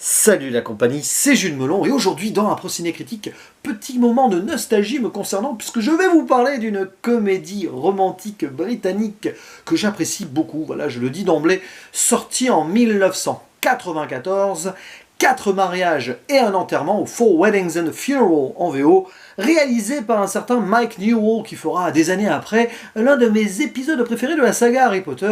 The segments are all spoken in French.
Salut la compagnie, c'est Jules Melon et aujourd'hui dans un Procéné Critique, petit moment de nostalgie me concernant puisque je vais vous parler d'une comédie romantique britannique que j'apprécie beaucoup, voilà je le dis d'emblée, sortie en 1994, 4 mariages et un enterrement, ou Four Weddings and a Funeral en VO, réalisé par un certain Mike Newell qui fera des années après l'un de mes épisodes préférés de la saga Harry Potter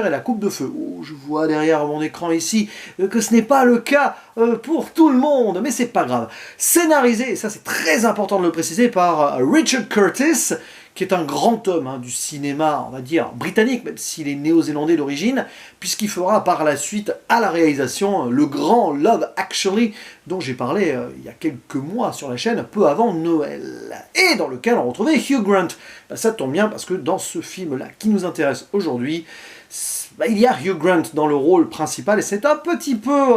et la Coupe de Feu. Oh, je vois derrière mon écran ici que ce n'est pas le cas pour tout le monde, mais c'est pas grave. Scénarisé, et ça c'est très important de le préciser, par Richard Curtis, qui est un grand homme du cinéma, on va dire, britannique, même s'il est néo-zélandais d'origine, puisqu'il fera par la suite à la réalisation le grand Love Actually, dont j'ai parlé il y a quelques mois sur la chaîne, peu avant Noël, et dans lequel on retrouvait Hugh Grant. Ça tombe bien, parce que dans ce film-là, qui nous intéresse aujourd'hui, il y a Hugh Grant dans le rôle principal, et c'est un petit peu...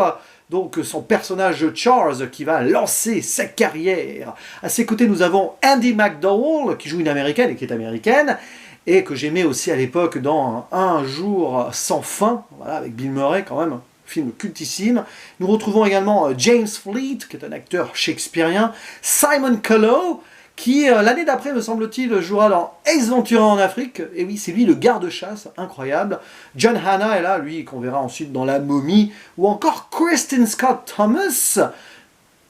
donc son personnage Charles qui va lancer sa carrière. À ses côtés, nous avons Andie MacDowell qui joue une américaine et qui est américaine et que j'aimais aussi à l'époque dans Un jour sans fin, voilà, avec Bill Murray quand même, film cultissime. Nous retrouvons également James Fleet qui est un acteur shakespearien, Simon Callow qui, l'année d'après, me semble-t-il, jouera dans Ace Ventura en Afrique. Et oui, c'est lui le garde-chasse, incroyable. John Hannah est là, lui, qu'on verra ensuite dans La Momie. Ou encore Kristen Scott Thomas,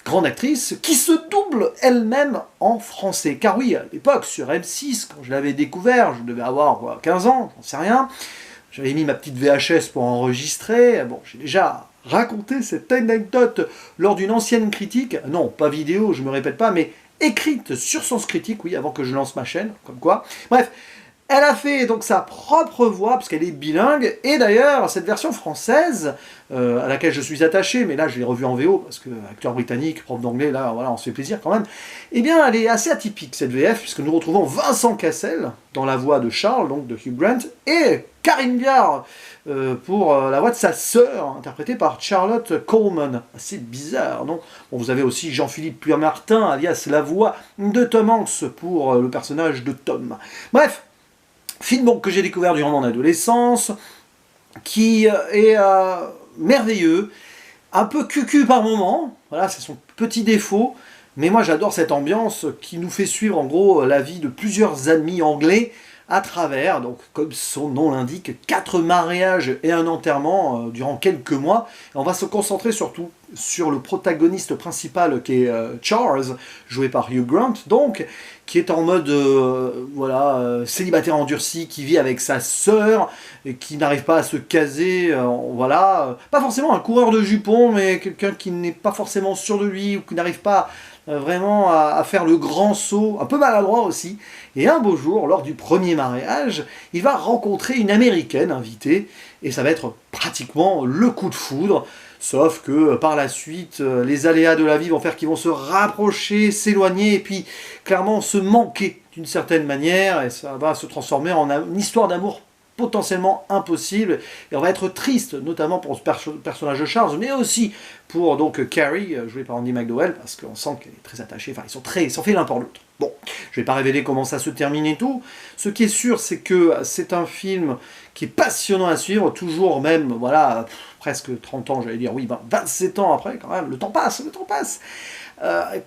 grande actrice, qui se double elle-même en français. Car oui, à l'époque, sur M6, quand je l'avais découvert, je devais avoir 15 ans, j'en sais rien. J'avais mis ma petite VHS pour enregistrer. Bon, j'ai déjà raconté cette anecdote lors d'une ancienne critique. Non, pas vidéo, je me répète pas, mais écrite sur Sens Critique, oui, avant que je lance ma chaîne, comme quoi. Bref, elle a fait donc sa propre voix, parce qu'elle est bilingue, et d'ailleurs, cette version française, à laquelle je suis attaché, mais là je l'ai revue en VO, parce que acteur britannique, prof d'anglais, là, voilà, on se fait plaisir quand même, eh bien, elle est assez atypique, cette VF, puisque nous retrouvons Vincent Cassel, dans la voix de Charles, donc de Hugh Grant, et Karine Viard, pour la voix de sa sœur, interprétée par Charlotte Coleman. Assez bizarre, non? Bon, vous avez aussi Jean-Philippe Puy-Martin, alias la voix de Tom Hanks, pour le personnage de Tom. Bref, film donc, que j'ai découvert durant mon adolescence, qui est merveilleux, un peu cucu par moment, voilà, c'est son petit défaut, mais moi j'adore cette ambiance qui nous fait suivre en gros la vie de plusieurs amis anglais, à travers, donc comme son nom l'indique, 4 mariages et un enterrement durant quelques mois. Et on va se concentrer surtout sur le protagoniste principal qui est Charles, joué par Hugh Grant, donc, qui est en mode célibataire endurci, qui vit avec sa sœur, et qui n'arrive pas à se caser, voilà, pas forcément un coureur de jupons, mais quelqu'un qui n'est pas forcément sûr de lui, ou qui n'arrive pas vraiment à faire le grand saut, un peu maladroit aussi. Et un beau jour, lors du premier mariage, il va rencontrer une américaine invitée, et ça va être pratiquement le coup de foudre, sauf que par la suite, les aléas de la vie vont faire qu'ils vont se rapprocher, s'éloigner, et puis clairement se manquer d'une certaine manière, et ça va se transformer en une histoire d'amour potentiellement impossible, et on va être triste, notamment pour ce personnage de Charles, mais aussi pour donc Carrie, jouée par Andie MacDowell, parce qu'on sent qu'elle est très attachée, enfin ils sont fait l'un pour l'autre. Bon, je vais pas révéler comment ça se termine et tout, ce qui est sûr c'est que c'est un film qui est passionnant à suivre, toujours même, voilà, presque 30 ans, j'allais dire, oui, 27 ans après quand même, le temps passe,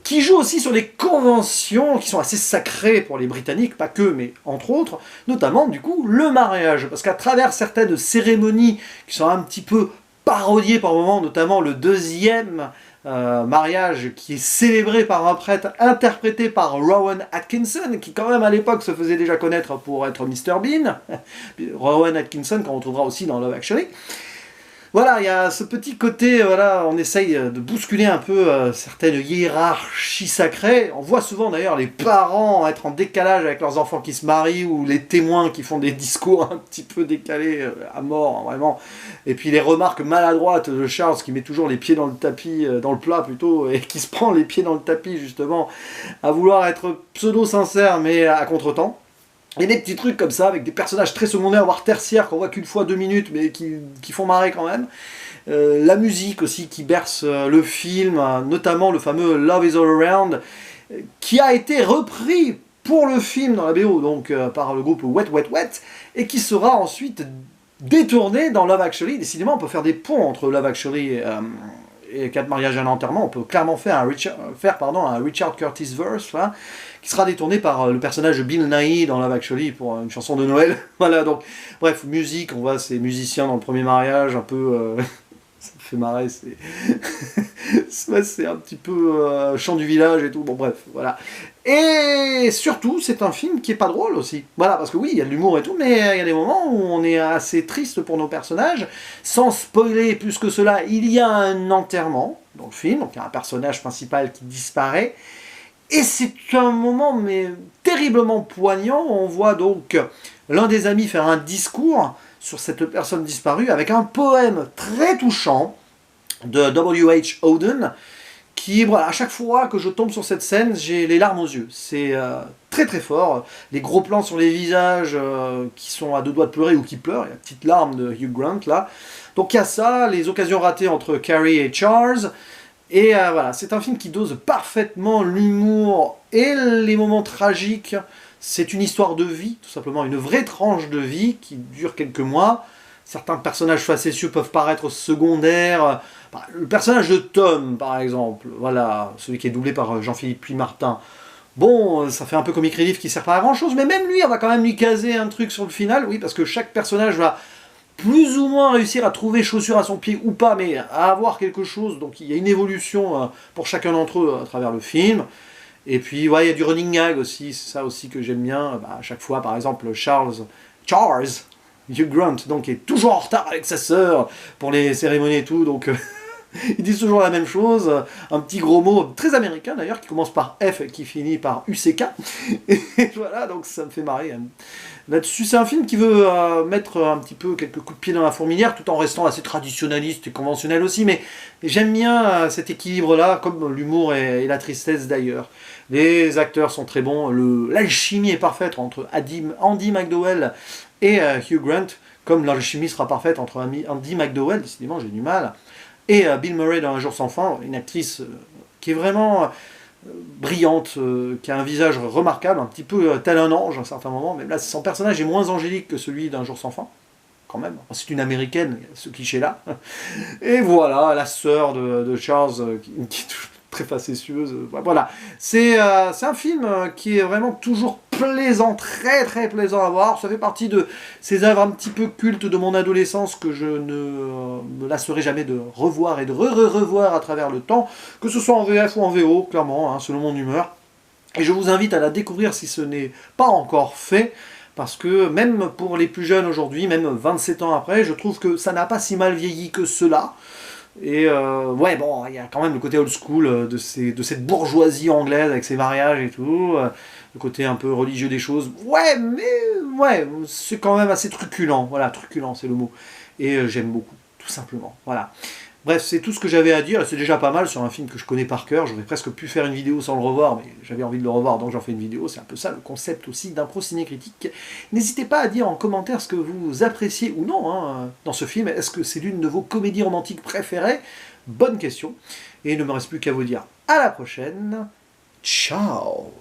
qui joue aussi sur des conventions qui sont assez sacrées pour les Britanniques, pas que, mais entre autres, notamment du coup le mariage, parce qu'à travers certaines cérémonies qui sont un petit peu parodiées par moments, notamment le deuxième mariage qui est célébré par un prêtre interprété par Rowan Atkinson, qui quand même à l'époque se faisait déjà connaître pour être Mr Bean, Rowan Atkinson qu'on retrouvera aussi dans Love Actually. Voilà, il y a ce petit côté, voilà, on essaye de bousculer un peu certaines hiérarchies sacrées. On voit souvent d'ailleurs les parents être en décalage avec leurs enfants qui se marient, ou les témoins qui font des discours un petit peu décalés à mort, vraiment. Et puis les remarques maladroites de Charles qui met toujours les pieds dans le tapis, dans le plat plutôt, et qui se prend les pieds dans le tapis justement, à vouloir être pseudo-sincère mais à contre-temps. Il y a des petits trucs comme ça, avec des personnages très secondaires, voire tertiaires, qu'on voit qu'une fois 2 minutes, mais qui font marrer quand même. La musique aussi qui berce le film, notamment le fameux Love is All Around, qui a été repris pour le film dans la BO, donc par le groupe Wet Wet Wet, et qui sera ensuite détourné dans Love Actually. Décidément, on peut faire des ponts entre Love Actually et 4 mariages et un enterrement, on peut clairement faire un Richard Curtis verse, là, qui sera détourné par le personnage de Bill Nighy dans Love Actually pour une chanson de Noël. Voilà, donc, bref, musique, on voit ces musiciens dans le premier mariage, un peu... ça me fait marrer, c'est un petit peu chant du village et tout, bon bref, voilà. Et surtout, c'est un film qui est pas drôle aussi. Voilà, parce que oui, il y a de l'humour et tout, mais il y a des moments où on est assez triste pour nos personnages. Sans spoiler plus que cela, il y a un enterrement dans le film, donc il y a un personnage principal qui disparaît. Et c'est un moment, mais terriblement poignant. On voit donc l'un des amis faire un discours sur cette personne disparue avec un poème très touchant de W.H. Auden qui, voilà, à chaque fois que je tombe sur cette scène, j'ai les larmes aux yeux. C'est très très fort. Les gros plans sur les visages qui sont à deux doigts de pleurer ou qui pleurent, il y a la petite larme de Hugh Grant là. Donc il y a ça, les occasions ratées entre Carrie et Charles. Et voilà, c'est un film qui dose parfaitement l'humour et les moments tragiques. C'est une histoire de vie, tout simplement, une vraie tranche de vie qui dure quelques mois. Certains personnages facétieux peuvent paraître secondaires. Le personnage de Tom, par exemple, voilà, celui qui est doublé par Jean-Philippe Puy-Martin. Bon, ça fait un peu comic relief qui sert pas à grand-chose, mais même lui, on va quand même lui caser un truc sur le final, oui, parce que chaque personnage va plus ou moins réussir à trouver chaussure à son pied ou pas, mais à avoir quelque chose. Donc il y a une évolution pour chacun d'entre eux à travers le film. Et puis, ouais, il y a du running gag aussi, c'est ça aussi que j'aime bien. À chaque fois, par exemple, Charles, Hugh Grant, donc, est toujours en retard avec sa sœur pour les cérémonies et tout, donc ils disent toujours la même chose. Un petit gros mot très américain d'ailleurs, qui commence par F et qui finit par UCK. Et voilà, donc ça me fait marrer. Là-dessus, c'est un film qui veut mettre un petit peu quelques coups de pied dans la fourmilière, tout en restant assez traditionnaliste et conventionnel aussi, mais j'aime bien cet équilibre-là, comme l'humour et la tristesse d'ailleurs. Les acteurs sont très bons, l'alchimie est parfaite entre Andy McDowell et Hugh Grant, comme l'alchimie sera parfaite entre Andy McDowell, décidément j'ai du mal, et Bill Murray dans Un jour sans fin, une actrice qui est vraiment brillante, qui a un visage remarquable, un petit peu tel un ange à un certain moment, mais là son personnage est moins angélique que celui d'Un jour sans fin, quand même, c'est une américaine, ce cliché-là. Et voilà, la sœur de Charles, qui est très facétieuse, voilà. C'est un film qui est vraiment toujours plaisant, très très plaisant à voir. Ça fait partie de ces œuvres un petit peu cultes de mon adolescence que je ne me lasserai jamais de revoir et de revoir à travers le temps, que ce soit en VF ou en VO, clairement, hein, selon mon humeur. Et je vous invite à la découvrir si ce n'est pas encore fait, parce que même pour les plus jeunes aujourd'hui, même 27 ans après, je trouve que ça n'a pas si mal vieilli que cela. Et ouais, bon, il y a quand même le côté old school de cette bourgeoisie anglaise avec ses mariages et tout, le côté un peu religieux des choses. Ouais, mais ouais, c'est quand même assez truculent. Voilà, truculent, c'est le mot. Et j'aime beaucoup, tout simplement. Voilà. Bref, c'est tout ce que j'avais à dire, c'est déjà pas mal sur un film que je connais par cœur. J'aurais presque pu faire une vidéo sans le revoir, mais j'avais envie de le revoir, donc j'en fais une vidéo. C'est un peu ça le concept aussi d'Impro Ciné Critique. N'hésitez pas à dire en commentaire ce que vous appréciez ou non hein, dans ce film. Est-ce que c'est l'une de vos comédies romantiques préférées? Bonne question. Et il ne me reste plus qu'à vous dire à la prochaine. Ciao!